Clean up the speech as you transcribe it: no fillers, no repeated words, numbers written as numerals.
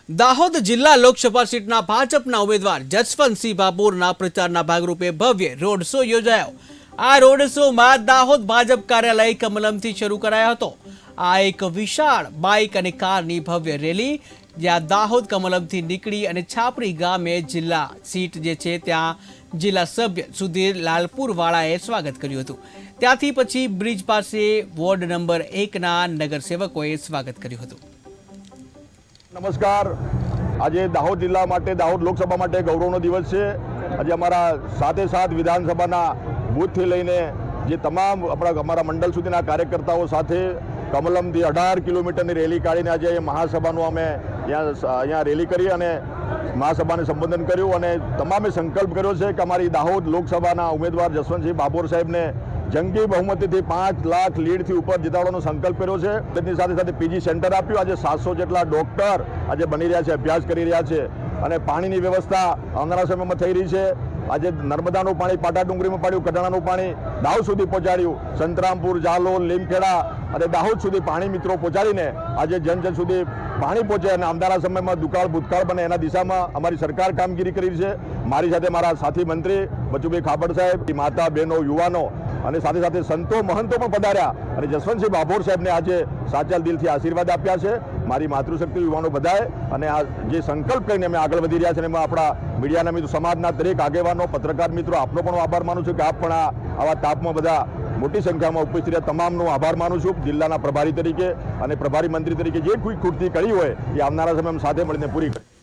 દાહોદ જિલ્લા લોકસભા સીટના ભાજપના ઉમેદવાર જસવંતસિંહ ભાભોરના પ્રચારના ભાગરૂપે ભવ્ય રોડ શો યોજાયો। આ રોડ શોમાં દાહોદ ભાજપ કાર્યાલય કમલમથી શરૂ કરાયો હતો। આ એક વિશાળ બાઇક અને કારની ભવ્ય રેલી જ્યાં દાહોદ કમલમથી નીકળી અને છાપરી ગામે જિલ્લા સીટ જે છે ત્યાં જિલ્લા સભ્ય સુધીર લાલપુરવાળાએ સ્વાગત કર્યું હતું। ત્યાંથી પછી બ્રિજ પાસે વોર્ડ નંબર 1ના નગરસેવકોએ સ્વાગત કર્યું હતું। नमस्कार। आज दाहोद जिला माटे दाहोद लोकसभा माटे गौरवनो दिवस है। आज अमरा साथे साथ विधानसभा बूथ थी लईने जे तमाम अमरा मंडल सुधीना कार्यकर्ताओं साथे कमलम थी 18 किलोमीटर रेली काढ़ीने आज महासभानु अमे अहींया रेली करी अने महासभाने संबोधन कर्युं अने तमामे संकल्प कर्यो छे के अमारी दाहोद लोकसभाना उम्मीदवार जसवंतसिंह भाभोर साहेबने जंगी बहुमती थी 5 लाख लीड थी ऊपर जिताड़વાનો संकल्प कर्यो छे। तेनी साथे साथे पीजी सेंटर आप्युं। आज 700 जेटला डॉक्टर आज बनी रह्या छे, अभ्यास करी रह्या छे अने पाणीनी व्यवस्था आवनारा समयमां थई रही छे। आज नर्मदानुं पाणी पाटा डुंगरीमां पाड्युं, कडाणानुं पाणी दाहोद सुधी पहोंचाड्युं। संतरामपुर, जालोर, લીમખેડા અને દાહોદ સુધી પાણી મિત્રો પહોંચાડીને આજે જન સુધી પાણી પહોંચે અને આવનારા સમયમાં દુકાળ ભૂતકાળ બને એના દિશામાં અમારી સરકાર કામગીરી કરી છે। મારી સાથે મારા સાથી મંત્રી બચુભાઈ ખાબડ સાહેબ, માતા બહેનો, યુવાનો અને સાથે સાથે સંતો મહંતો પણ પધાર્યા અને જસવંતસિંહ ભાભોર સાહેબને આજે સાચા દિલથી આશીર્વાદ આપ્યા છે। મારી માતૃશક્તિ યુવાનો બધાએ અને આ જે સંકલ્પ કરીને અમે આગળ વધી રહ્યા છે એમાં આપણા મીડિયાના મિત્રો, સમાજના દરેક આગેવાનો, પત્રકાર મિત્રો, આપનો પણ આભાર માનું છું કે આપ પણ આવા તાપમાં બધા મોટી સંખ્યામાં ઉપસ્થિત રહ્યા તમામનો આભાર માનું છું। જિલ્લાના પ્રભારી તરીકે અને પ્રભારી મંત્રી તરીકે જે કોઈ ખૂટતી કરી હોય એ આવનારા સમયમાં સાથે મળીને પૂરી કરી।